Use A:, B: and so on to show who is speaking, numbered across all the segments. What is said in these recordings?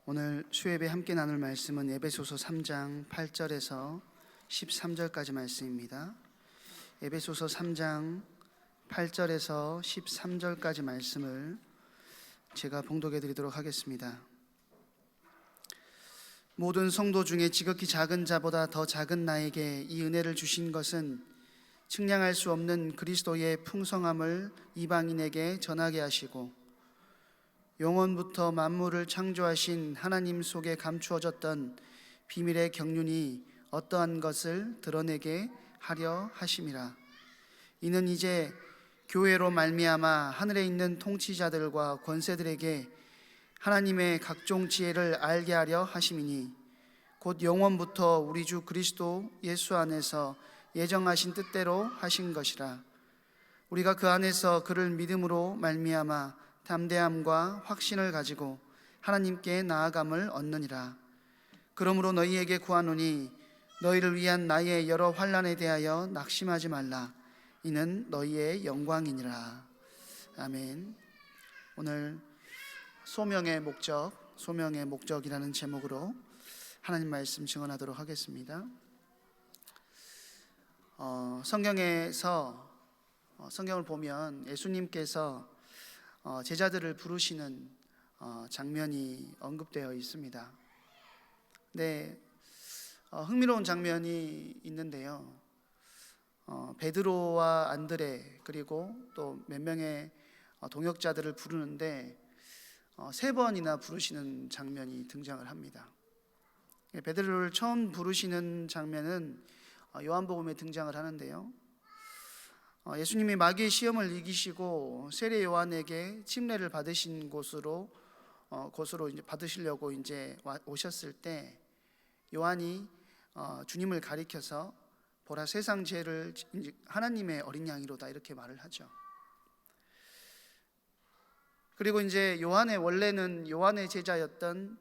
A: 오늘 수요예배 함께 나눌 말씀은 에베소서 3장 8절에서 13절까지 말씀입니다. 에베소서 3장 8절에서 13절까지 말씀을 제가 봉독해 드리도록 하겠습니다. 모든 성도 중에 지극히 작은 자보다 더 작은 나에게 이 은혜를 주신 것은 측량할 수 없는 그리스도의 풍성함을 이방인에게 전하게 하시고 영원부터 만물을 창조하신 하나님 속에 감추어졌던 비밀의 경륜이 어떠한 것을 드러내게 하려 하심이라. 이는 이제 교회로 말미암아 하늘에 있는 통치자들과 권세들에게 하나님의 각종 지혜를 알게 하려 하심이니 곧 영원부터 우리 주 그리스도 예수 안에서 예정하신 뜻대로 하신 것이라. 우리가 그 안에서 그를 믿음으로 말미암아 담대함과 확신을 가지고 하나님께 나아감을 얻느니라. 그러므로 너희에게 구하노니 너희를 위한 나의 여러 환난에 대하여 낙심하지 말라. 이는 너희의 영광이니라. 아멘. 오늘 소명의 목적이라는 제목으로 하나님 말씀 증언하도록 하겠습니다. 성경을 보면 예수님께서 제자들을 부르시는 장면이 언급되어 있습니다. 네, 흥미로운 장면이 있는데요. 베드로와 안드레 그리고 또 몇 명의 동역자들을 부르는데 3번이나 부르시는 장면이 등장을 합니다. 베드로를 처음 부르시는 장면은 요한복음에 등장을 하는데요. 예수님이 마귀의 시험을 이기시고 세례 요한에게 침례를 받으신 곳으로 이제 받으시려고 이제 오셨을 때 요한이 주님을 가리켜서 보라 세상 죄를 하나님의 어린 양이로다 이렇게 말을 하죠. 그리고 이제 원래는 요한의 제자였던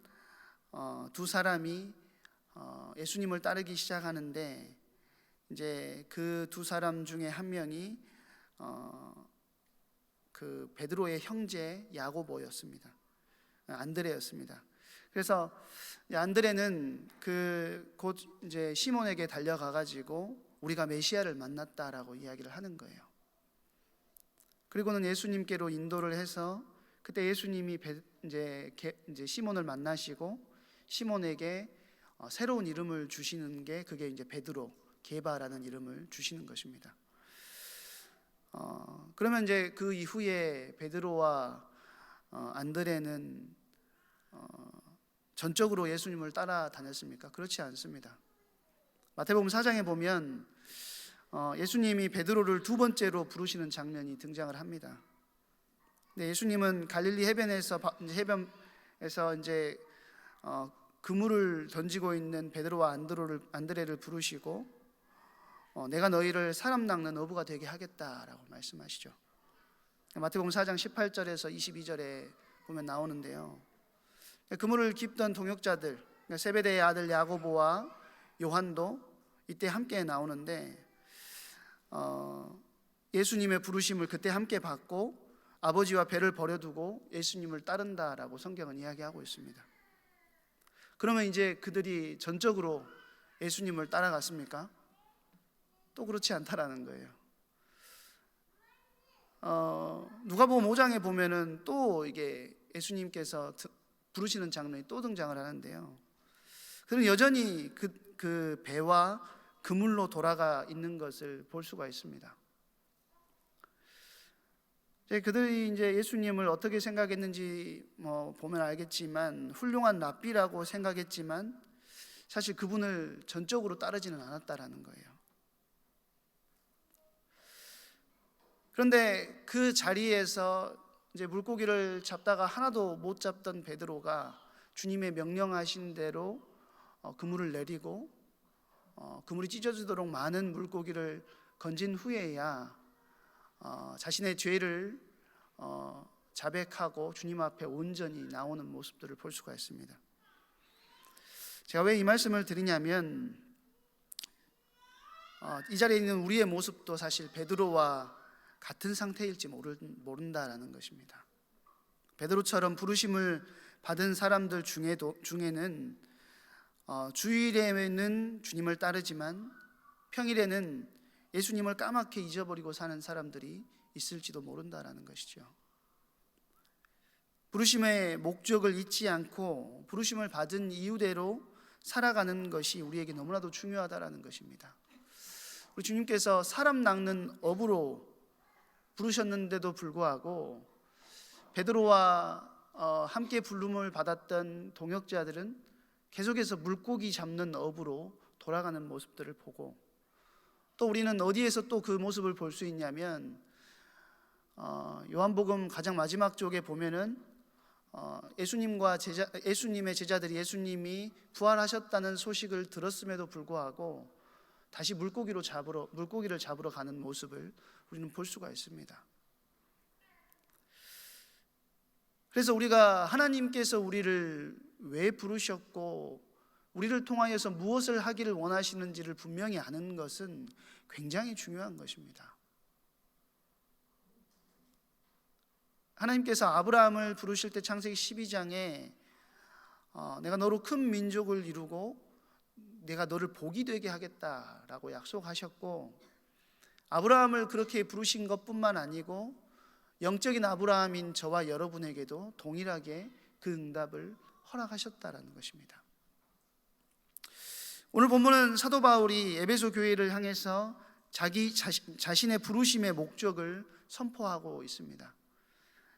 A: 두 사람이 예수님을 따르기 시작하는데 이제 그 두 사람 중에 한 명이 그 베드로의 형제 야고보였습니다. 안드레였습니다. 그래서 안드레는 곧 이제 시몬에게 달려가 가지고 우리가 메시아를 만났다라고 이야기를 하는 거예요. 그리고는 예수님께로 인도를 해서 그때 예수님이 이제 시몬을 만나시고 시몬에게 새로운 이름을 주시는 게 그게 이제 베드로 게바라는 이름을 주시는 것입니다. 그러면 이제 그 이후에 베드로와 안드레는 전적으로 예수님을 따라다녔습니까? 그렇지 않습니다. 마태복음 4장에 보면 예수님이 베드로를 두 번째로 부르시는 장면이 등장을 합니다. 네, 예수님은 갈릴리 해변에서 이제 그물을 던지고 있는 베드로와 안드레를 부르시고 내가 너희를 사람 낚는 어부가 되게 하겠다라고 말씀하시죠. 마태복음 4장 18절에서 22절에 보면 나오는데요. 그물을 깁던 동역자들, 세베대의 아들 야고보와 요한도 이때 함께 나오는데 예수님의 부르심을 그때 함께 받고 아버지와 배를 버려두고 예수님을 따른다라고 성경은 이야기하고 있습니다. 그러면 이제 그들이 전적으로 예수님을 따라갔습니까? 또 그렇지 않다라는 거예요. 누가복음 5장에 보면은 또 이게 예수님께서 부르시는 장면이 또 등장을 하는데요. 그는 여전히 그 배와 그물로 돌아가 있는 것을 볼 수가 있습니다. 그들이 이제 예수님을 어떻게 생각했는지 보면 알겠지만 훌륭한 랍비라고 생각했지만 사실 그분을 전적으로 따르지는 않았다라는 거예요. 그런데 그 자리에서 이제 물고기를 잡다가 하나도 못 잡던 베드로가 주님의 명령하신 대로 그물을 내리고 그물이 찢어지도록 많은 물고기를 건진 후에야 자신의 죄를 자백하고 주님 앞에 온전히 나오는 모습들을 볼 수가 있습니다. 제가 왜 이 말씀을 드리냐면 이 자리에 있는 우리의 모습도 사실 베드로와 같은 상태일지 모른다라는 것입니다. 베드로처럼 부르심을 받은 사람들 중에는 주일에는 주님을 따르지만 평일에는 예수님을 까맣게 잊어버리고 사는 사람들이 있을지도 모른다라는 것이죠. 부르심의 목적을 잊지 않고 부르심을 받은 이유대로 살아가는 것이 우리에게 너무나도 중요하다라는 것입니다. 우리 주님께서 사람 낚는 어부로 부르셨는데도 불구하고 베드로와 함께 부름을 받았던 동역자들은 계속해서 물고기 잡는 어부로 돌아가는 모습들을 보고, 또 우리는 어디에서 또 그 모습을 볼 수 있냐면 요한복음 가장 마지막 쪽에 보면은 예수님의 제자들이 예수님이 부활하셨다는 소식을 들었음에도 불구하고 다시 물고기를 잡으러 가는 모습을 우리는 볼 수가 있습니다. 그래서 우리가 하나님께서 우리를 왜 부르셨고 우리를 통하여서 무엇을 하기를 원하시는지를 분명히 아는 것은 굉장히 중요한 것입니다. 하나님께서 아브라함을 부르실 때 창세기 12장에 내가 너로 큰 민족을 이루고 내가 너를 복이 되게 하겠다라고 약속하셨고, 아브라함을 그렇게 부르신 것뿐만 아니고 영적인 아브라함인 저와 여러분에게도 동일하게 그 응답을 허락하셨다라는 것입니다. 오늘 본문은 사도 바울이 에베소 교회를 향해서 자신의 부르심의 목적을 선포하고 있습니다.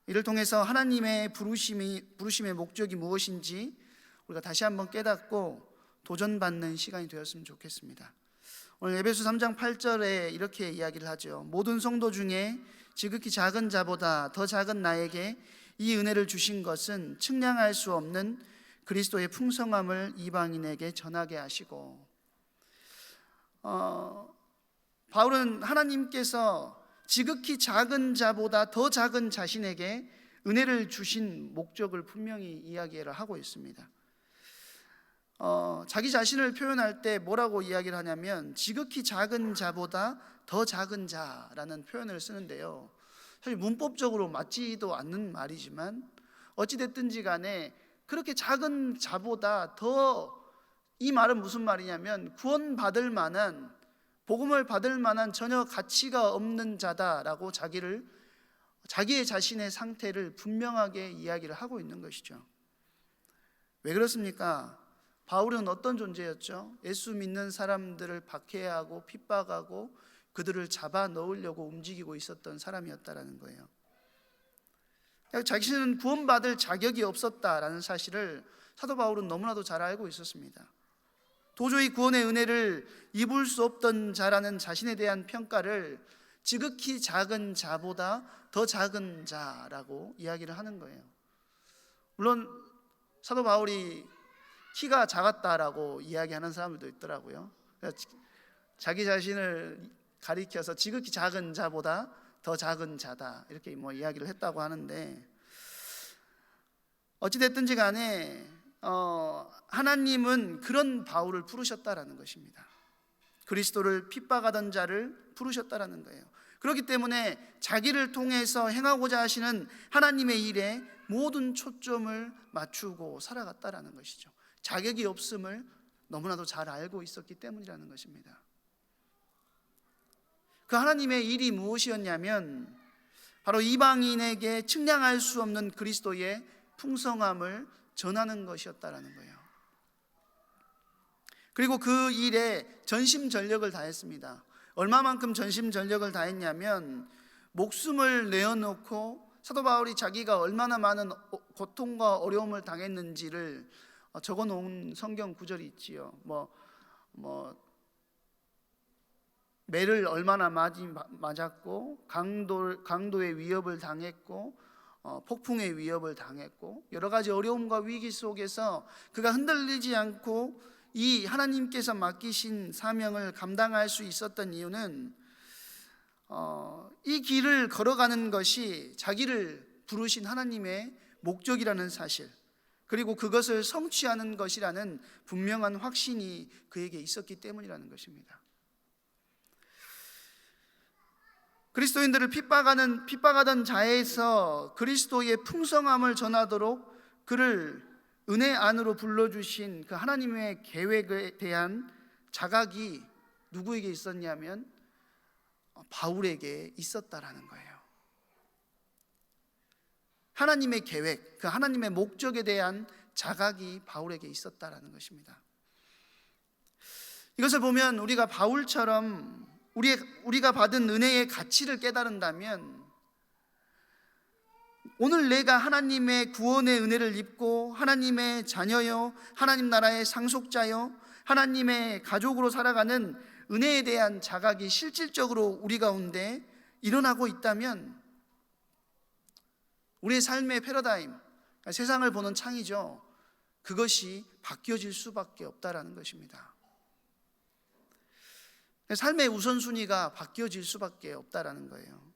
A: 이를 통해서 하나님의 부르심의 목적이 무엇인지 우리가 다시 한번 깨닫고 도전받는 시간이 되었으면 좋겠습니다. 오늘 에베소 3장 8절에 이렇게 이야기를 하죠. 모든 성도 중에 지극히 작은 자보다 더 작은 나에게 이 은혜를 주신 것은 측량할 수 없는 그리스도의 풍성함을 이방인에게 전하게 하시고, 바울은 하나님께서 지극히 작은 자보다 더 작은 자신에게 은혜를 주신 목적을 분명히 이야기를 하고 있습니다. 자기 자신을 표현할 때 뭐라고 이야기를 하냐면 지극히 작은 자보다 더 작은 자라는 표현을 쓰는데요, 사실 문법적으로 맞지도 않는 말이지만 어찌됐든지 간에 그렇게 작은 자보다 더, 이 말은 무슨 말이냐면 구원받을 만한, 복음을 받을 만한 전혀 가치가 없는 자다라고 자기의 자신의 상태를 분명하게 이야기를 하고 있는 것이죠. 왜 그렇습니까? 바울은 어떤 존재였죠? 예수 믿는 사람들을 박해하고 핍박하고 그들을 잡아 넣으려고 움직이고 있었던 사람이었다라는 거예요. 자신은 구원받을 자격이 없었다라는 사실을 사도 바울은 너무나도 잘 알고 있었습니다. 도저히 구원의 은혜를 입을 수 없던 자라는 자신에 대한 평가를 지극히 작은 자보다 더 작은 자라고 이야기를 하는 거예요. 물론 사도 바울이 키가 작았다라고 이야기하는 사람들도 있더라고요. 자기 자신을 가리켜서 지극히 작은 자보다 더 작은 자다 이렇게 이야기를 했다고 하는데, 어찌됐든지 간에 하나님은 그런 바울을 부르셨다라는 것입니다. 그리스도를 핍박하던 자를 부르셨다라는 거예요. 그렇기 때문에 자기를 통해서 행하고자 하시는 하나님의 일에 모든 초점을 맞추고 살아갔다라는 것이죠. 자격이 없음을 너무나도 잘 알고 있었기 때문이라는 것입니다. 그 하나님의 일이 무엇이었냐면 바로 이방인에게 측량할 수 없는 그리스도의 풍성함을 전하는 것이었다라는 거예요. 그리고 그 일에 전심전력을 다했습니다. 얼마만큼 전심전력을 다했냐면 목숨을 내어놓고 사도 바울이 자기가 얼마나 많은 고통과 어려움을 당했는지를 적어놓은 성경 구절이 있지요. 매를 얼마나 맞았고 강도의 위협을 당했고 폭풍의 위협을 당했고 여러 가지 어려움과 위기 속에서 그가 흔들리지 않고 이 하나님께서 맡기신 사명을 감당할 수 있었던 이유는 이 길을 걸어가는 것이 자기를 부르신 하나님의 목적이라는 사실, 그리고 그것을 성취하는 것이라는 분명한 확신이 그에게 있었기 때문이라는 것입니다. 그리스도인들을 핍박하던 자에서 그리스도의 풍성함을 전하도록 그를 은혜 안으로 불러주신 그 하나님의 계획에 대한 자각이 누구에게 있었냐면 바울에게 있었다라는 거예요. 하나님의 계획, 그 하나님의 목적에 대한 자각이 바울에게 있었다라는 것입니다. 이것을 보면 우리가 바울처럼 우리가 받은 은혜의 가치를 깨달은다면, 오늘 내가 하나님의 구원의 은혜를 입고 하나님의 자녀요, 하나님 나라의 상속자요, 하나님의 가족으로 살아가는 은혜에 대한 자각이 실질적으로 우리 가운데 일어나고 있다면, 우리의 삶의 패러다임, 세상을 보는 창이죠, 그것이 바뀌어질 수밖에 없다라는 것입니다. 삶의 우선순위가 바뀌어질 수밖에 없다라는 거예요.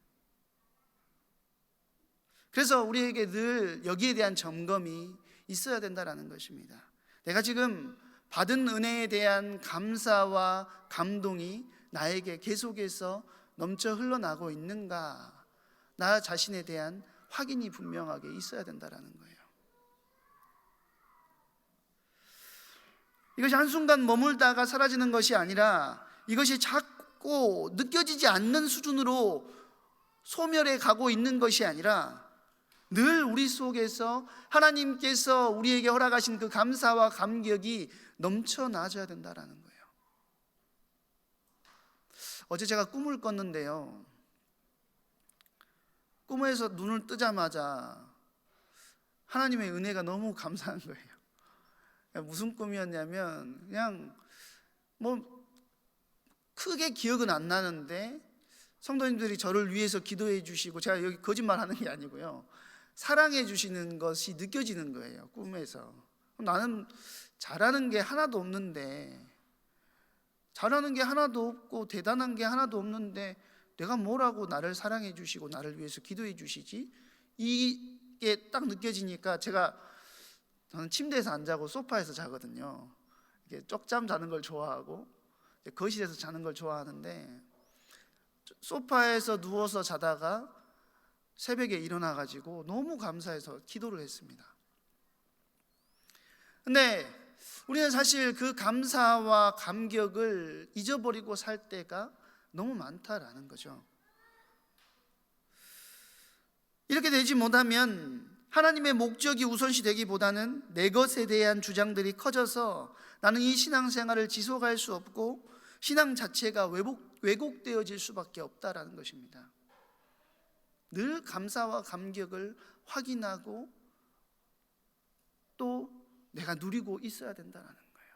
A: 그래서 우리에게 늘 여기에 대한 점검이 있어야 된다라는 것입니다. 내가 지금 받은 은혜에 대한 감사와 감동이 나에게 계속해서 넘쳐 흘러나고 있는가, 나 자신에 대한 확인이 분명하게 있어야 된다라는 거예요. 이것이 한순간 머물다가 사라지는 것이 아니라, 이것이 자꾸 느껴지지 않는 수준으로 소멸해 가고 있는 것이 아니라, 늘 우리 속에서 하나님께서 우리에게 허락하신 그 감사와 감격이 넘쳐나줘야 된다는 거예요. 어제 제가 꿈을 꿨는데요, 꿈에서 눈을 뜨자마자 하나님의 은혜가 너무 감사한 거예요. 무슨 꿈이었냐면, 그냥 크게 기억은 안 나는데 성도님들이 저를 위해서 기도해 주시고, 제가 여기 거짓말하는 게 아니고요, 사랑해 주시는 것이 느껴지는 거예요, 꿈에서. 나는 잘하는 게 하나도 없는데, 잘하는 게 하나도 없고 대단한 게 하나도 없는데 내가 뭐라고 나를 사랑해 주시고 나를 위해서 기도해 주시지? 이게 딱 느껴지니까, 저는 침대에서 안 자고 소파에서 자거든요. 이렇게 쪽잠 자는 걸 좋아하고 거실에서 자는 걸 좋아하는데, 소파에서 누워서 자다가 새벽에 일어나가지고 너무 감사해서 기도를 했습니다. 근데 우리는 사실 그 감사와 감격을 잊어버리고 살 때가 너무 많다라는 거죠. 이렇게 되지 못하면 하나님의 목적이 우선시 되기보다는 내 것에 대한 주장들이 커져서 나는 이 신앙생활을 지속할 수 없고 신앙 자체가 왜곡되어질 수밖에 없다라는 것입니다. 늘 감사와 감격을 확인하고 또 내가 누리고 있어야 된다는 거예요.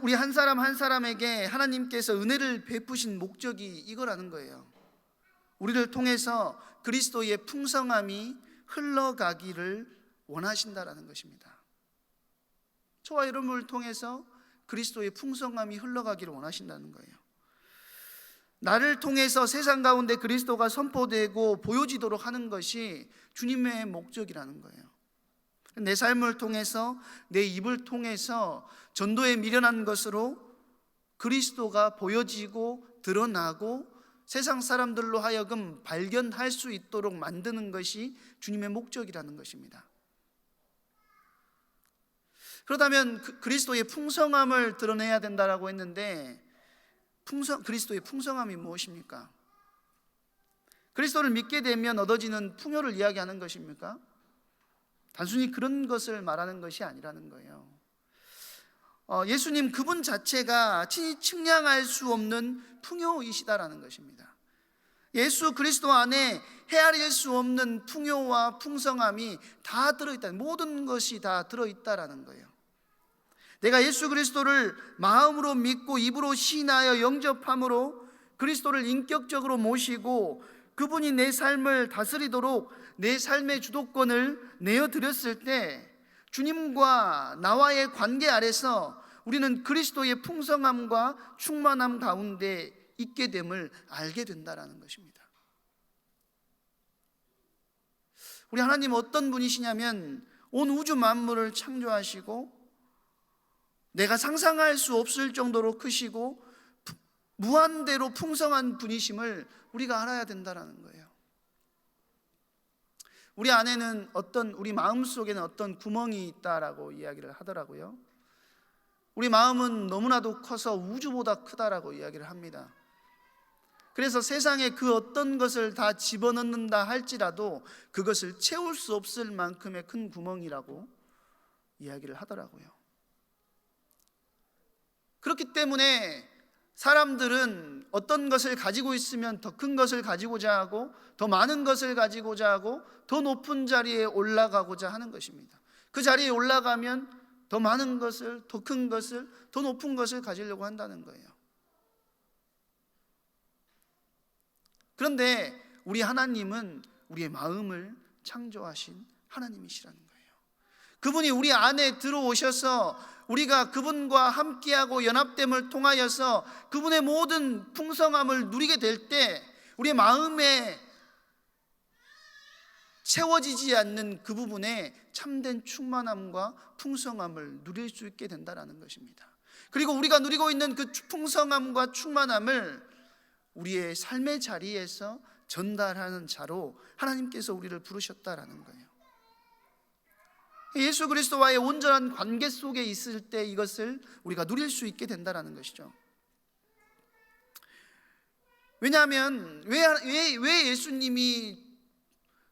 A: 우리 한 사람 한 사람에게 하나님께서 은혜를 베푸신 목적이 이거라는 거예요. 우리를 통해서 그리스도의 풍성함이 흘러가기를 원하신다라는 것입니다. 저와 여러분을 통해서 그리스도의 풍성함이 흘러가기를 원하신다는 거예요. 나를 통해서 세상 가운데 그리스도가 선포되고 보여지도록 하는 것이 주님의 목적이라는 거예요. 내 삶을 통해서, 내 입을 통해서 전도에 미련한 것으로 그리스도가 보여지고 드러나고 세상 사람들로 하여금 발견할 수 있도록 만드는 것이 주님의 목적이라는 것입니다. 그렇다면 그리스도의 풍성함을 드러내야 된다라고 했는데, 그리스도의 풍성함이 무엇입니까? 그리스도를 믿게 되면 얻어지는 풍요를 이야기하는 것입니까? 단순히 그런 것을 말하는 것이 아니라는 거예요. 예수님 그분 자체가 친히 측량할 수 없는 풍요이시다라는 것입니다. 예수 그리스도 안에 헤아릴 수 없는 풍요와 풍성함이 다 들어있다, 모든 것이 다 들어있다라는 거예요. 내가 예수 그리스도를 마음으로 믿고 입으로 시인하여 영접함으로 그리스도를 인격적으로 모시고 그분이 내 삶을 다스리도록 내 삶의 주도권을 내어드렸을 때, 주님과 나와의 관계 아래서 우리는 그리스도의 풍성함과 충만함 가운데 있게 됨을 알게 된다는 것입니다. 우리 하나님 어떤 분이시냐면, 온 우주 만물을 창조하시고 내가 상상할 수 없을 정도로 크시고 무한대로 풍성한 분이심을 우리가 알아야 된다는 거예요. 우리 안에는 우리 마음 속에는 어떤 구멍이 있다라고 이야기를 하더라고요. 우리 마음은 너무나도 커서 우주보다 크다라고 이야기를 합니다. 그래서 세상에 그 어떤 것을 다 집어넣는다 할지라도 그것을 채울 수 없을 만큼의 큰 구멍이라고 이야기를 하더라고요. 그렇기 때문에 사람들은 어떤 것을 가지고 있으면 더 큰 것을 가지고자 하고, 더 많은 것을 가지고자 하고, 더 높은 자리에 올라가고자 하는 것입니다. 그 자리에 올라가면 더 많은 것을, 더 큰 것을, 더 높은 것을 가지려고 한다는 거예요. 그런데 우리 하나님은 우리의 마음을 창조하신 하나님이시라는 거예요. 그분이 우리 안에 들어오셔서 우리가 그분과 함께하고 연합됨을 통하여서 그분의 모든 풍성함을 누리게 될 때 우리의 마음에 채워지지 않는 그 부분에 참된 충만함과 풍성함을 누릴 수 있게 된다는 것입니다. 그리고 우리가 누리고 있는 그 풍성함과 충만함을 우리의 삶의 자리에서 전달하는 자로 하나님께서 우리를 부르셨다라는 거예요. 예수 그리스도와의 온전한 관계 속에 있을 때 이것을 우리가 누릴 수 있게 된다는 것이죠. 왜냐하면 왜 예수님이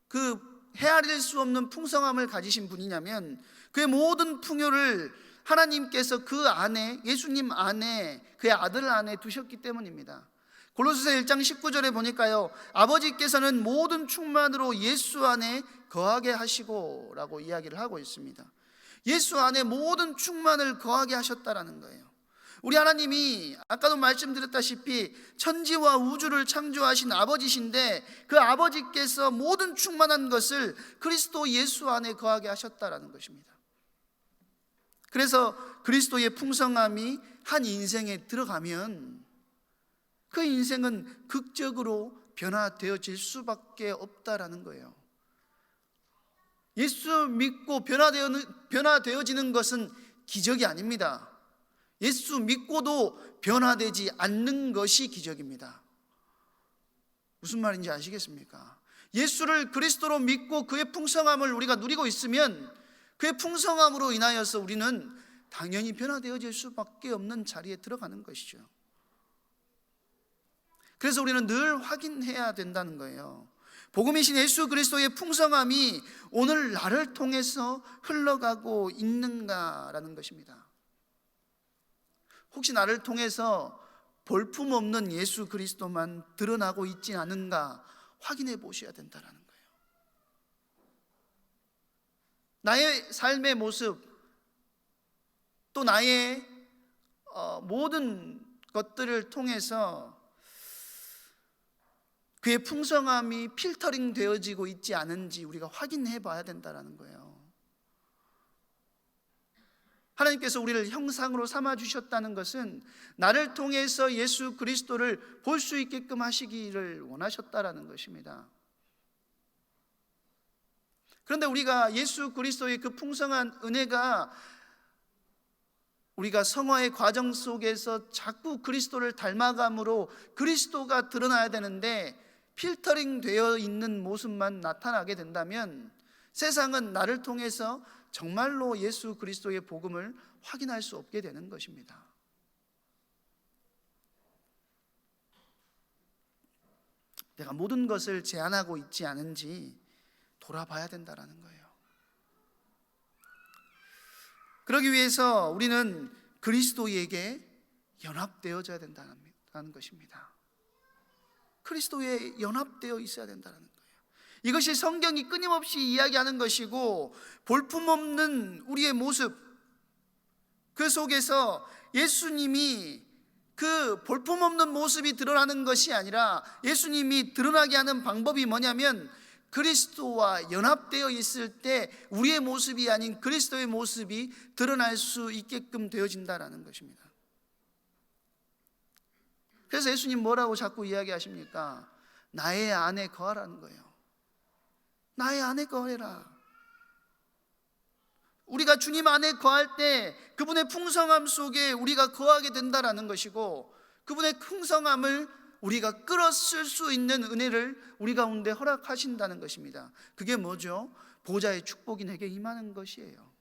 A: 그 헤아릴 수 없는 풍성함을 가지신 분이냐면 그의 모든 풍요를 하나님께서 그 안에, 예수님 안에, 그의 아들 안에 두셨기 때문입니다. 골로새서 1장 19절에 보니까요, 아버지께서는 모든 충만으로 예수 안에 거하게 하시고 라고 이야기를 하고 있습니다. 예수 안에 모든 충만을 거하게 하셨다라는 거예요. 우리 하나님이 아까도 말씀드렸다시피 천지와 우주를 창조하신 아버지신데 그 아버지께서 모든 충만한 것을 그리스도 예수 안에 거하게 하셨다라는 것입니다. 그래서 그리스도의 풍성함이 한 인생에 들어가면 그 인생은 극적으로 변화되어질 수밖에 없다라는 거예요. 예수 믿고 변화되어지는 것은 기적이 아닙니다. 예수 믿고도 변화되지 않는 것이 기적입니다. 무슨 말인지 아시겠습니까? 예수를 그리스도로 믿고 그의 풍성함을 우리가 누리고 있으면 그의 풍성함으로 인하여서 우리는 당연히 변화되어질 수밖에 없는 자리에 들어가는 것이죠. 그래서 우리는 늘 확인해야 된다는 거예요. 복음이신 예수 그리스도의 풍성함이 오늘 나를 통해서 흘러가고 있는가라는 것입니다. 혹시 나를 통해서 볼품없는 예수 그리스도만 드러나고 있지 않은가 확인해 보셔야 된다는 거예요. 나의 삶의 모습, 또 나의 모든 것들을 통해서 그의 풍성함이 필터링 되어지고 있지 않은지 우리가 확인해 봐야 된다는 거예요. 하나님께서 우리를 형상으로 삼아 주셨다는 것은 나를 통해서 예수 그리스도를 볼 수 있게끔 하시기를 원하셨다라는 것입니다. 그런데 우리가 예수 그리스도의 그 풍성한 은혜가 우리가 성화의 과정 속에서 자꾸 그리스도를 닮아감으로 그리스도가 드러나야 되는데 필터링 되어 있는 모습만 나타나게 된다면 세상은 나를 통해서 정말로 예수 그리스도의 복음을 확인할 수 없게 되는 것입니다. 내가 모든 것을 제한하고 있지 않은지 돌아봐야 된다는 거예요. 그러기 위해서 우리는 그리스도에게 연합되어져야 된다는 것입니다. 그리스도에 연합되어 있어야 된다는 거예요. 이것이 성경이 끊임없이 이야기하는 것이고 볼품없는 우리의 모습, 그 속에서 예수님이 그 볼품없는 모습이 드러나는 것이 아니라 예수님이 드러나게 하는 방법이 뭐냐면 그리스도와 연합되어 있을 때 우리의 모습이 아닌 그리스도의 모습이 드러날 수 있게끔 되어진다는 것입니다. 그래서 예수님 뭐라고 자꾸 이야기하십니까? 나의 안에 거하라는 거예요. 나의 안에 거해라. 우리가 주님 안에 거할 때 그분의 풍성함 속에 우리가 거하게 된다는 것이고 그분의 풍성함을 우리가 끌어쓸 수 있는 은혜를 우리 가운데 허락하신다는 것입니다. 그게 뭐죠? 보좌의 축복이 내게 임하는 것이에요.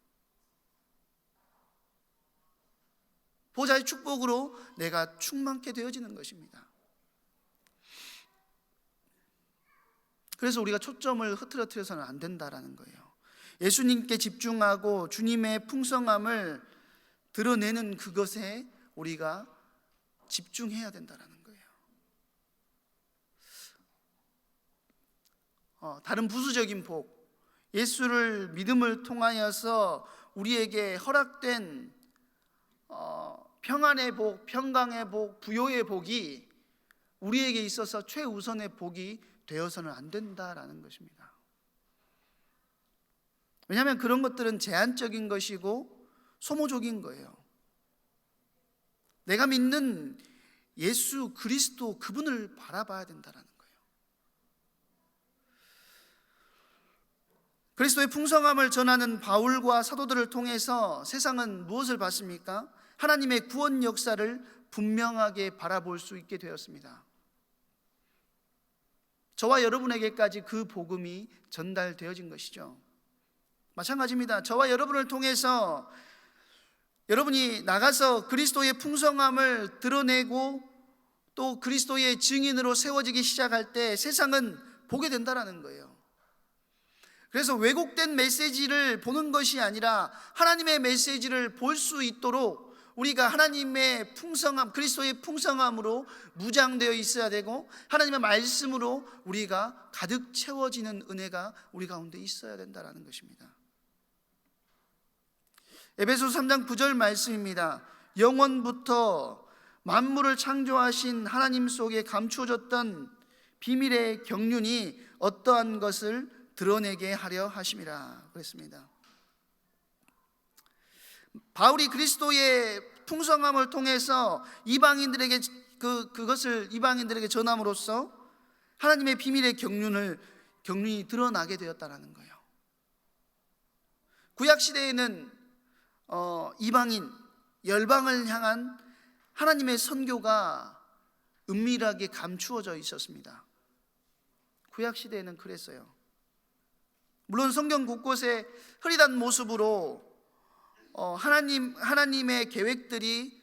A: 보좌의 축복으로 내가 충만케 되어지는 것입니다. 그래서 우리가 초점을 흐트러뜨려서는 안 된다라는 거예요. 예수님께 집중하고 주님의 풍성함을 드러내는 그것에 우리가 집중해야 된다라는 거예요. 다른 부수적인 복, 예수를 믿음을 통하여서 우리에게 허락된 평안의 복, 평강의 복, 부요의 복이 우리에게 있어서 최우선의 복이 되어서는 안 된다라는 것입니다. 왜냐하면 그런 것들은 제한적인 것이고 소모적인 거예요. 내가 믿는 예수 그리스도 그분을 바라봐야 된다라는 거예요. 그리스도의 풍성함을 전하는 바울과 사도들을 통해서 세상은 무엇을 봤습니까? 하나님의 구원 역사를 분명하게 바라볼 수 있게 되었습니다. 저와 여러분에게까지 그 복음이 전달되어진 것이죠. 마찬가지입니다. 저와 여러분을 통해서 여러분이 나가서 그리스도의 풍성함을 드러내고 또 그리스도의 증인으로 세워지기 시작할 때 세상은 보게 된다는 거예요. 그래서 왜곡된 메시지를 보는 것이 아니라 하나님의 메시지를 볼 수 있도록 우리가 하나님의 풍성함, 그리스도의 풍성함으로 무장되어 있어야 되고 하나님의 말씀으로 우리가 가득 채워지는 은혜가 우리 가운데 있어야 된다는 것입니다. 에베소서 3장 9절 말씀입니다. 영원부터 만물을 창조하신 하나님 속에 감추어졌던 비밀의 경륜이 어떠한 것을 드러내게 하려 하심이라 그랬습니다. 바울이 그리스도의 풍성함을 통해서 이방인들에게 그것을 이방인들에게 전함으로써 하나님의 비밀의 경륜이 드러나게 되었다는 거예요. 구약 시대에는 이방인 열방을 향한 하나님의 선교가 은밀하게 감추어져 있었습니다. 구약 시대에는 그랬어요. 물론 성경 곳곳에 흐릿한 모습으로 하나님의 계획들이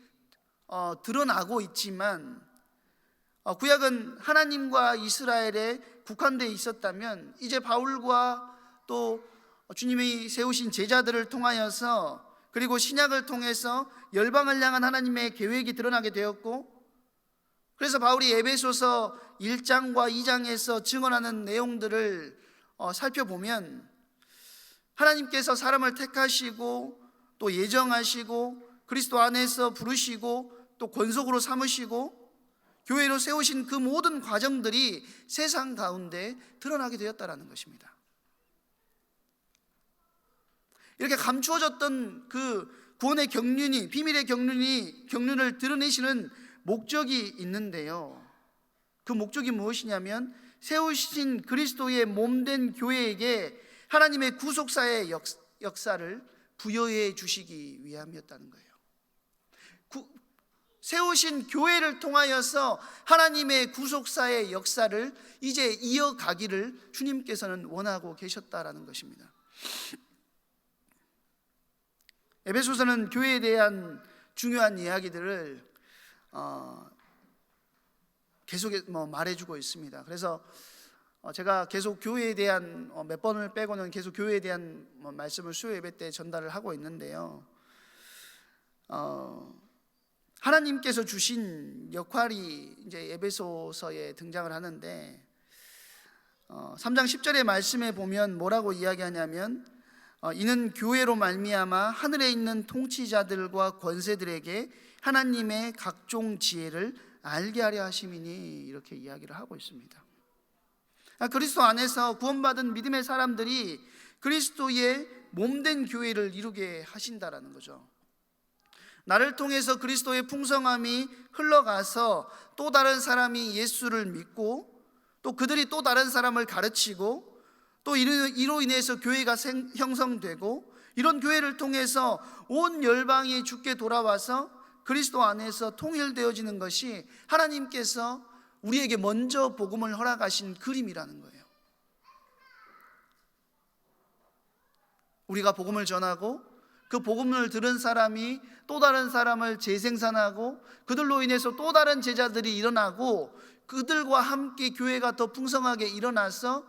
A: 드러나고 있지만 구약은 하나님과 이스라엘에 국한되어 있었다면 이제 바울과 또 주님이 세우신 제자들을 통하여서 그리고 신약을 통해서 열방을 향한 하나님의 계획이 드러나게 되었고, 그래서 바울이 에베소서 1장과 2장에서 증언하는 내용들을 살펴보면 하나님께서 사람을 택하시고 또 예정하시고 그리스도 안에서 부르시고 또 권속으로 삼으시고 교회로 세우신 그 모든 과정들이 세상 가운데 드러나게 되었다는 것입니다. 이렇게 감추어졌던 그 구원의 경륜이, 비밀의 경륜을 드러내시는 목적이 있는데요, 그 목적이 무엇이냐면 세우신 그리스도의 몸된 교회에게 하나님의 구속사의 역사를 부여해 주시기 위함이었다는 거예요. 세우신 교회를 통하여서 하나님의 구속사의 역사를 이제 이어가기를 주님께서는 원하고 계셨다라는 것입니다. 에베소서는 교회에 대한 중요한 이야기들을 계속 말해주고 있습니다. 그래서 제가 계속 교회에 대한 몇 번을 빼고는 계속 교회에 대한 말씀을 수요 예배 때 전달을 하고 있는데요, 하나님께서 주신 역할이 이제 에베소서에 등장을 하는데 3장 10절의 말씀에 보면 뭐라고 이야기하냐면 이는 교회로 말미암아 하늘에 있는 통치자들과 권세들에게 하나님의 각종 지혜를 알게 하려 하심이니, 이렇게 이야기를 하고 있습니다. 그리스도 안에서 구원받은 믿음의 사람들이 그리스도의 몸된 교회를 이루게 하신다라는 거죠. 나를 통해서 그리스도의 풍성함이 흘러가서 또 다른 사람이 예수를 믿고 또 그들이 또 다른 사람을 가르치고 또 이로 인해서 교회가 형성되고, 이런 교회를 통해서 온 열방이 주께 돌아와서 그리스도 안에서 통일되어지는 것이 하나님께서 우리에게 먼저 복음을 허락하신 그림이라는 거예요. 우리가 복음을 전하고 그 복음을 들은 사람이 또 다른 사람을 재생산하고 그들로 인해서 또 다른 제자들이 일어나고 그들과 함께 교회가 더 풍성하게 일어나서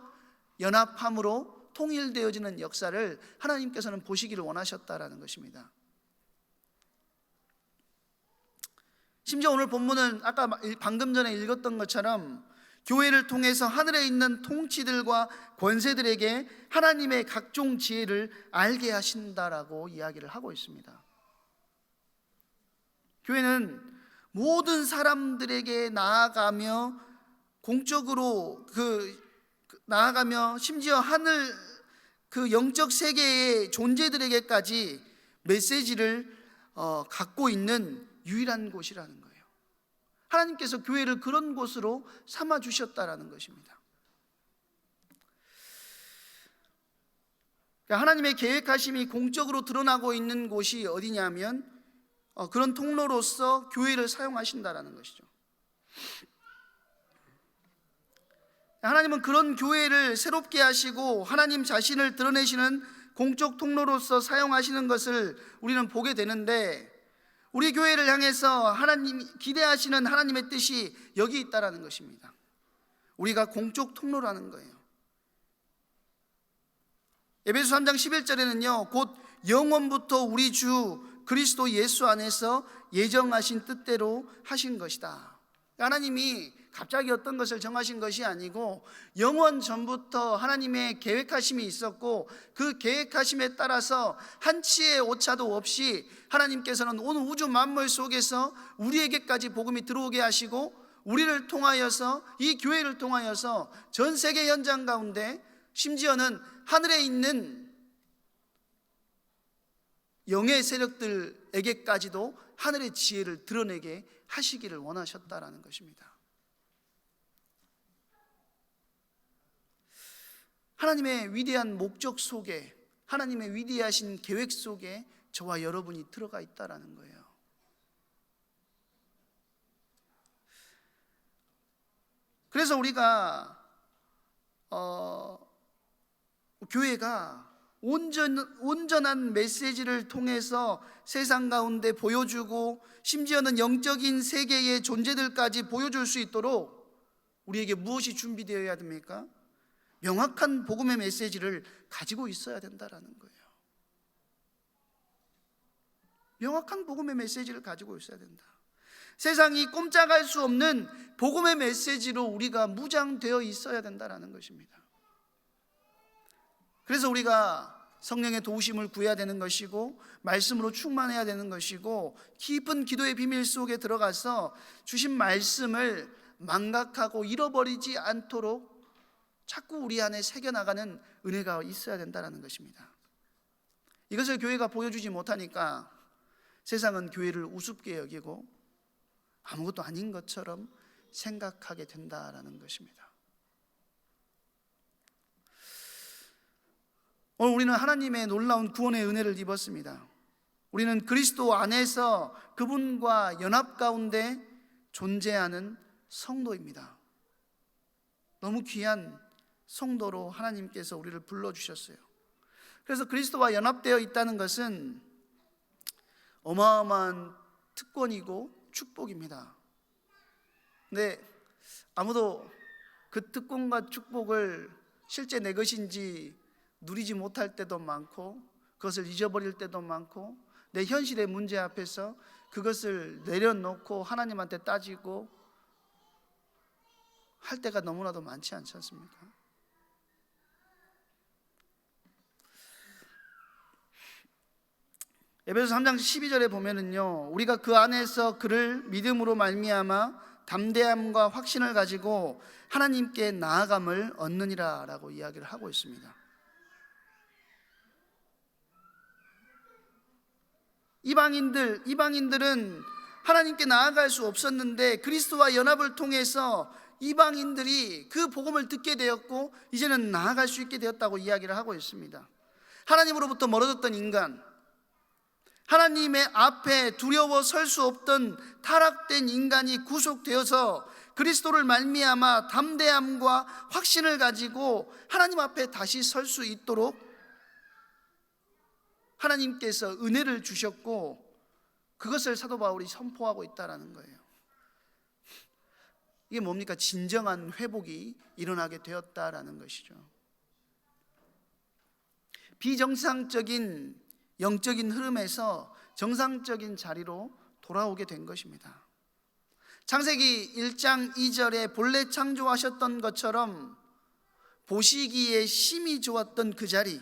A: 연합함으로 통일되어지는 역사를 하나님께서는 보시기를 원하셨다라는 것입니다. 심지어 오늘 본문은 아까 방금 전에 읽었던 것처럼 교회를 통해서 하늘에 있는 통치들과 권세들에게 하나님의 각종 지혜를 알게 하신다라고 이야기를 하고 있습니다. 교회는 모든 사람들에게 나아가며 공적으로 나아가며 심지어 하늘 그 영적 세계의 존재들에게까지 메시지를 갖고 있는 유일한 곳이라는 거예요. 하나님께서 교회를 그런 곳으로 삼아 주셨다라는 것입니다. 하나님의 계획하심이 공적으로 드러나고 있는 곳이 어디냐면 그런 통로로서 교회를 사용하신다라는 것이죠. 하나님은 그런 교회를 새롭게 하시고 하나님 자신을 드러내시는 공적 통로로서 사용하시는 것을 우리는 보게 되는데, 우리 교회를 향해서 하나님이 기대하시는 하나님의 뜻이 여기 있다라는 것입니다. 우리가 공적 통로라는 거예요. 에베소 3장 11절에는요 곧 영원부터 우리 주 그리스도 예수 안에서 예정하신 뜻대로 하신 것이다. 하나님이 갑자기 어떤 것을 정하신 것이 아니고 영원 전부터 하나님의 계획하심이 있었고 그 계획하심에 따라서 한치의 오차도 없이 하나님께서는 온 우주 만물 속에서 우리에게까지 복음이 들어오게 하시고 우리를 통하여서, 이 교회를 통하여서 전 세계 현장 가운데 심지어는 하늘에 있는 영의 세력들에게까지도 하늘의 지혜를 드러내게 하시기를 원하셨다라는 것입니다. 하나님의 위대한 목적 속에, 하나님의 위대하신 계획 속에 저와 여러분이 들어가 있다라는 거예요. 그래서 우리가 교회가 온전한 메시지를 통해서 세상 가운데 보여주고 심지어는 영적인 세계의 존재들까지 보여줄 수 있도록 우리에게 무엇이 준비되어야 됩니까? 명확한 복음의 메시지를 가지고 있어야 된다라는 거예요. 명확한 복음의 메시지를 가지고 있어야 된다. 세상이 꼼짝할 수 없는 복음의 메시지로 우리가 무장되어 있어야 된다라는 것입니다. 그래서 우리가 성령의 도우심을 구해야 되는 것이고 말씀으로 충만해야 되는 것이고 깊은 기도의 비밀 속에 들어가서 주신 말씀을 망각하고 잃어버리지 않도록 자꾸 우리 안에 새겨나가는 은혜가 있어야 된다는 것입니다. 이것을 교회가 보여주지 못하니까 세상은 교회를 우습게 여기고 아무것도 아닌 것처럼 생각하게 된다는 것입니다. 오늘 우리는 하나님의 놀라운 구원의 은혜를 입었습니다. 우리는 그리스도 안에서 그분과 연합 가운데 존재하는 성도입니다. 너무 귀한 성도로 하나님께서 우리를 불러주셨어요. 그래서 그리스도와 연합되어 있다는 것은 어마어마한 특권이고 축복입니다. 근데 아무도 그 특권과 축복을 실제 내 것인지 누리지 못할 때도 많고 그것을 잊어버릴 때도 많고 내 현실의 문제 앞에서 그것을 내려놓고 하나님한테 따지고 할 때가 너무나도 많지 않지 않습니까? 에베소 3장 12절에 보면은요 우리가 그 안에서 그를 믿음으로 말미암아 담대함과 확신을 가지고 하나님께 나아감을 얻느니라 라고 이야기를 하고 있습니다. 이방인들은 하나님께 나아갈 수 없었는데 그리스도와 연합을 통해서 이방인들이 그 복음을 듣게 되었고 이제는 나아갈 수 있게 되었다고 이야기를 하고 있습니다. 하나님으로부터 멀어졌던 인간, 하나님의 앞에 두려워 설 수 없던 타락된 인간이 구속되어서 그리스도를 말미암아 담대함과 확신을 가지고 하나님 앞에 다시 설 수 있도록 하나님께서 은혜를 주셨고, 그것을 사도 바울이 선포하고 있다는 거예요. 이게 뭡니까? 진정한 회복이 일어나게 되었다라는 것이죠. 비정상적인 영적인 흐름에서 정상적인 자리로 돌아오게 된 것입니다. 창세기 1장 2절에 본래 창조하셨던 것처럼 보시기에 심히 좋았던 그 자리,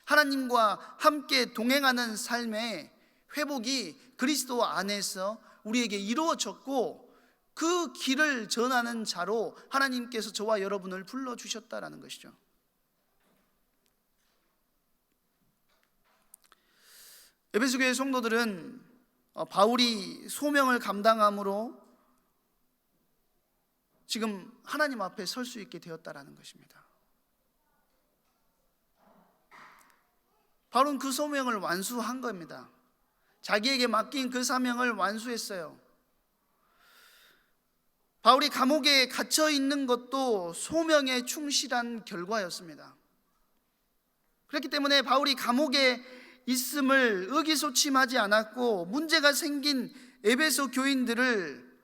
A: 하나님과 함께 동행하는 삶의 회복이 그리스도 안에서 우리에게 이루어졌고, 그 길을 전하는 자로 하나님께서 저와 여러분을 불러주셨다라는 것이죠. 에베소 교회 성도들은 바울이 소명을 감당함으로 지금 하나님 앞에 설 수 있게 되었다라는 것입니다. 바울은 그 소명을 완수한 겁니다. 자기에게 맡긴 그 사명을 완수했어요. 바울이 감옥에 갇혀 있는 것도 소명에 충실한 결과였습니다. 그렇기 때문에 바울이 감옥에 있음을 의기소침하지 않았고, 문제가 생긴 에베소 교인들을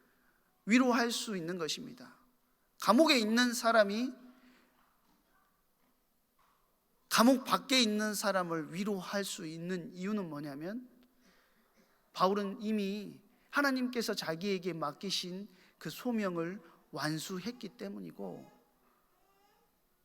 A: 위로할 수 있는 것입니다. 감옥에 있는 사람이 감옥 밖에 있는 사람을 위로할 수 있는 이유는 뭐냐면, 바울은 이미 하나님께서 자기에게 맡기신 그 소명을 완수했기 때문이고,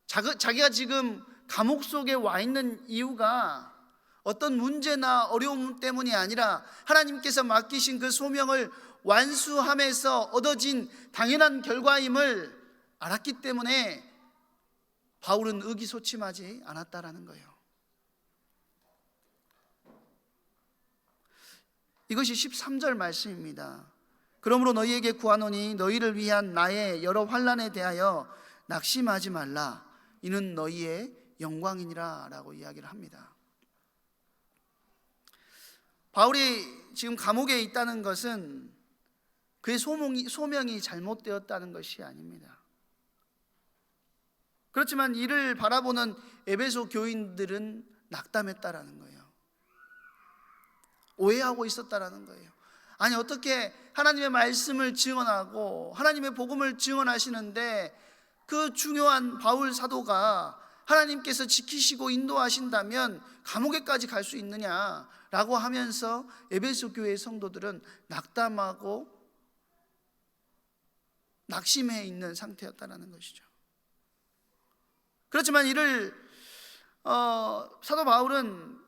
A: 자기가 지금 감옥 속에 와 있는 이유가 어떤 문제나 어려움 때문이 아니라 하나님께서 맡기신 그 소명을 완수함에서 얻어진 당연한 결과임을 알았기 때문에 바울은 의기소침하지 않았다라는 거예요. 이것이 13절 말씀입니다. 그러므로 너희에게 구하노니 너희를 위한 나의 여러 환난에 대하여 낙심하지 말라. 이는 너희의 영광이니라 라고 이야기를 합니다. 바울이 지금 감옥에 있다는 것은 그의 소명이 잘못되었다는 것이 아닙니다. 그렇지만 이를 바라보는 에베소 교인들은 낙담했다라는 거예요. 오해하고 있었다라는 거예요. 아니, 어떻게 하나님의 말씀을 증언하고 하나님의 복음을 증언하시는데 그 중요한 바울 사도가 하나님께서 지키시고 인도하신다면 감옥에까지 갈 수 있느냐라고 하면서 에베소 교회의 성도들은 낙담하고 낙심해 있는 상태였다는 것이죠. 그렇지만 이를 사도 바울은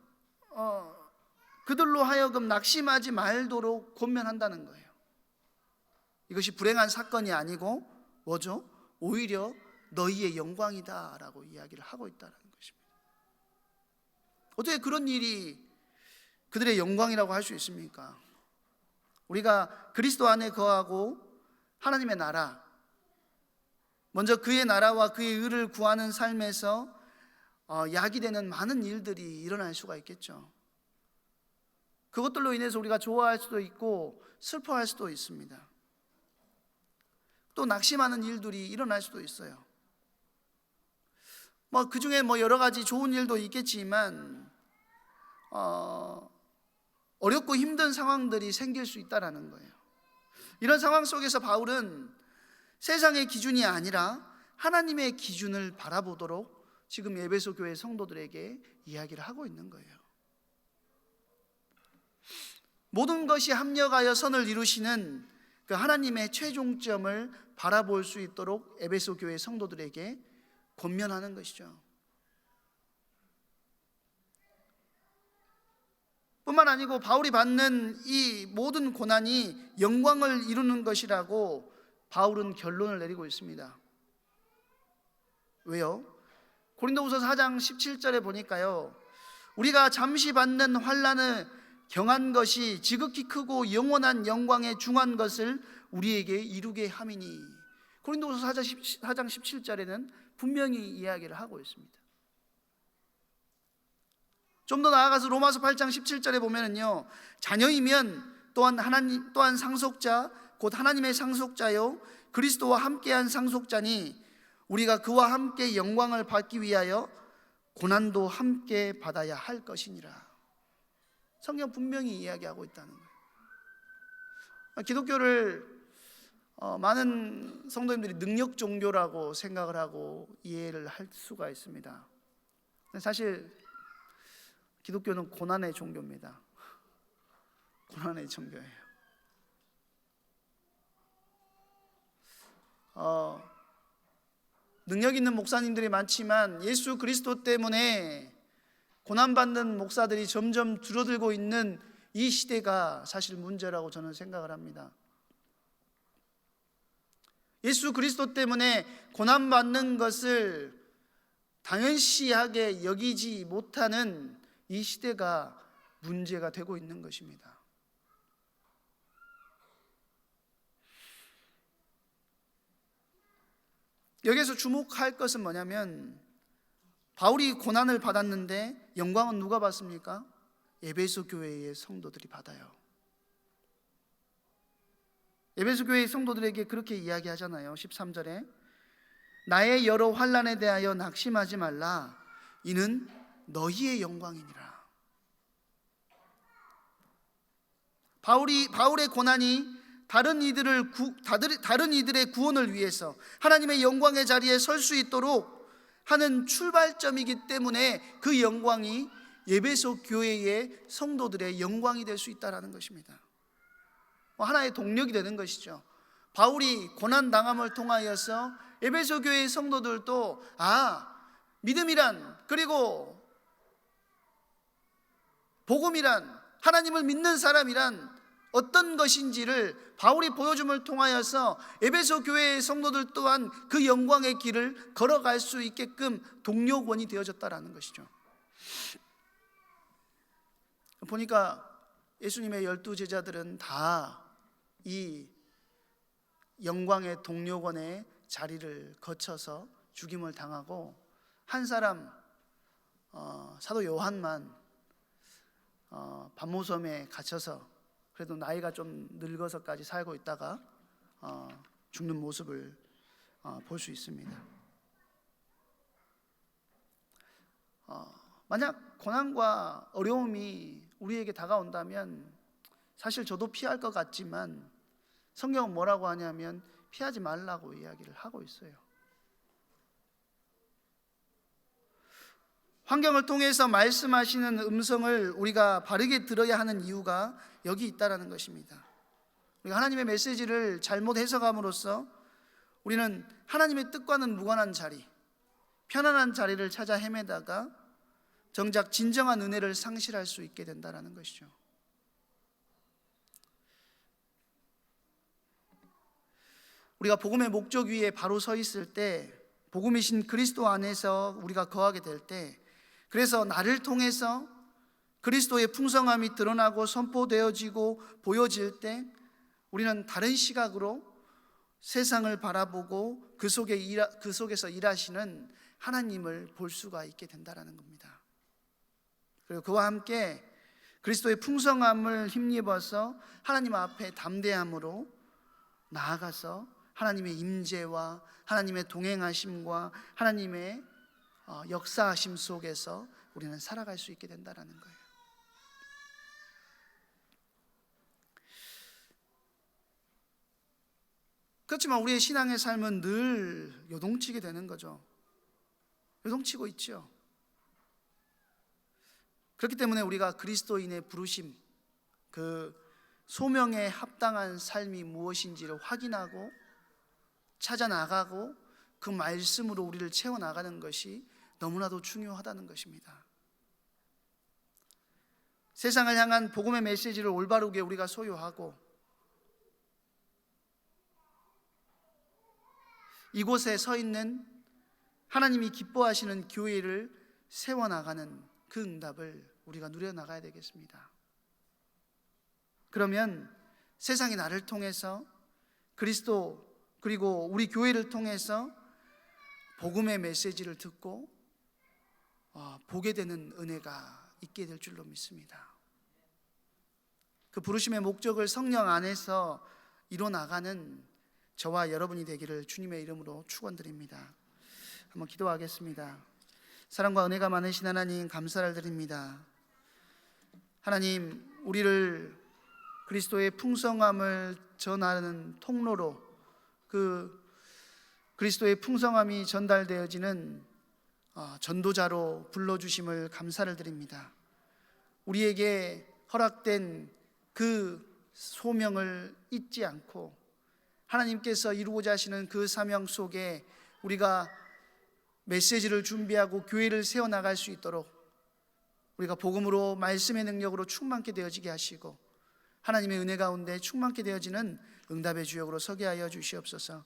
A: 그들로 하여금 낙심하지 말도록 권면한다는 거예요. 이것이 불행한 사건이 아니고 뭐죠? 오히려 너희의 영광이다 라고 이야기를 하고 있다는 것입니다. 어떻게 그런 일이 그들의 영광이라고 할 수 있습니까? 우리가 그리스도 안에 거하고 하나님의 나라, 먼저 그의 나라와 그의 의를 구하는 삶에서 약이 되는 많은 일들이 일어날 수가 있겠죠. 그것들로 인해서 우리가 좋아할 수도 있고 슬퍼할 수도 있습니다. 또 낙심하는 일들이 일어날 수도 있어요. 그 중에 여러 가지 좋은 일도 있겠지만 어렵고 힘든 상황들이 생길 수 있다라는 거예요. 이런 상황 속에서 바울은 세상의 기준이 아니라 하나님의 기준을 바라보도록 지금 에베소 교회 성도들에게 이야기를 하고 있는 거예요. 모든 것이 합력하여 선을 이루시는 그 하나님의 최종점을 바라볼 수 있도록 에베소 교회 성도들에게 권면하는 것이죠. 뿐만 아니고 바울이 받는 이 모든 고난이 영광을 이루는 것이라고 바울은 결론을 내리고 있습니다. 왜요? 고린도후서 4장 17절에 보니까요, 우리가 잠시 받는 환난을 경한 것이 지극히 크고 영원한 영광에 중한 것을 우리에게 이루게 함이니. 고린도후서 4장 17절에는 분명히 이야기를 하고 있습니다. 좀 더 나아가서 로마서 8장 17절에 보면은요, 자녀이면 또한 상속자 곧 하나님의 상속자요 그리스도와 함께한 상속자니 우리가 그와 함께 영광을 받기 위하여 고난도 함께 받아야 할 것이니라. 성경 분명히 이야기하고 있다는 거예요. 기독교를 많은 성도님들이 능력 종교라고 생각을 하고 이해를 할 수가 있습니다. 사실 기독교는 고난의 종교입니다. 고난의 종교예요. 능력 있는 목사님들이 많지만 예수 그리스도 때문에 고난받는 목사들이 점점 줄어들고 있는 이 시대가 사실 문제라고 저는 생각을 합니다. 예수 그리스도 때문에 고난받는 것을 당연시하게 여기지 못하는 이 시대가 문제가 되고 있는 것입니다. 여기서 주목할 것은 뭐냐면 바울이 고난을 받았는데 영광은 누가 받습니까? 에베소 교회의 성도들이 받아요. 에베소 교회의 성도들에게 그렇게 이야기하잖아요. 13절에 나의 여러 환난에 대하여 낙심하지 말라. 이는 너희의 영광이니라. 바울의 고난이 다른 이들의 구원을 위해서 하나님의 영광의 자리에 설 수 있도록 하는 출발점이기 때문에 그 영광이 에베소 교회의 성도들의 영광이 될 수 있다는 것입니다. 하나의 동력이 되는 것이죠. 바울이 고난당함을 통하여서 에베소 교회의 성도들도 믿음이란, 그리고 복음이란, 하나님을 믿는 사람이란 어떤 것인지를 바울이 보여줌을 통하여서 에베소 교회의 성도들 또한 그 영광의 길을 걸어갈 수 있게끔 동력원이 되어졌다는 것이죠. 보니까 예수님의 12제자들은 다 이 영광의 동력원의 자리를 거쳐서 죽임을 당하고 한 사람 사도 요한만 반모섬에 갇혀서 그래도 나이가 좀 늙어서까지 살고 있다가 죽는 모습을 볼 수 있습니다. 만약 고난과 어려움이 우리에게 다가온다면 사실 저도 피할 것 같지만 성경은 뭐라고 하냐면 피하지 말라고 이야기를 하고 있어요. 환경을 통해서 말씀하시는 음성을 우리가 바르게 들어야 하는 이유가 여기 있다는 것입니다. 우리가 하나님의 메시지를 잘못 해석함으로써 우리는 하나님의 뜻과는 무관한 자리, 편안한 자리를 찾아 헤매다가 정작 진정한 은혜를 상실할 수 있게 된다는 것이죠. 우리가 복음의 목적 위에 바로 서 있을 때, 복음이신 그리스도 안에서 우리가 거하게 될 때, 그래서 나를 통해서 그리스도의 풍성함이 드러나고 선포되어지고 보여질 때 우리는 다른 시각으로 세상을 바라보고 그 속에서 일하시는 하나님을 볼 수가 있게 된다는 겁니다. 그리고 그와 함께 그리스도의 풍성함을 힘입어서 하나님 앞에 담대함으로 나아가서 하나님의 임재와 하나님의 동행하심과 하나님의 역사하심 속에서 우리는 살아갈 수 있게 된다는 거예요. 그렇지만 우리의 신앙의 삶은 늘 요동치게 되는 거죠. 요동치고 있죠. 그렇기 때문에 우리가 그리스도인의 부르심, 그 소명에 합당한 삶이 무엇인지를 확인하고 찾아 나가고 그 말씀으로 우리를 채워나가는 것이 너무나도 중요하다는 것입니다. 세상을 향한 복음의 메시지를 올바르게 우리가 소유하고 이곳에 서 있는 하나님이 기뻐하시는 교회를 세워나가는 그 응답을 우리가 누려나가야 되겠습니다. 그러면 세상이 나를 통해서 그리스도 그리고 우리 교회를 통해서 복음의 메시지를 듣고 보게 되는 은혜가 있게 될 줄로 믿습니다. 그 부르심의 목적을 성령 안에서 이뤄나가는 저와 여러분이 되기를 주님의 이름으로 축원드립니다. 한번 기도하겠습니다. 사랑과 은혜가 많으신 하나님, 감사를 드립니다. 하나님, 우리를 그리스도의 풍성함을 전하는 통로로 그 그리스도의 풍성함이 전달되어지는 전도자로 불러주심을 감사를 드립니다. 우리에게 허락된 그 소명을 잊지 않고 하나님께서 이루고자 하시는 그 사명 속에 우리가 메시지를 준비하고 교회를 세워나갈 수 있도록 우리가 복음으로, 말씀의 능력으로 충만케 되어지게 하시고 하나님의 은혜 가운데 충만케 되어지는 응답의 주역으로 서게 하여 주시옵소서.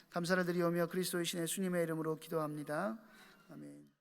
A: 감사를 드리오며 그리스도의 신의 주님의 이름으로 기도합니다. 아멘.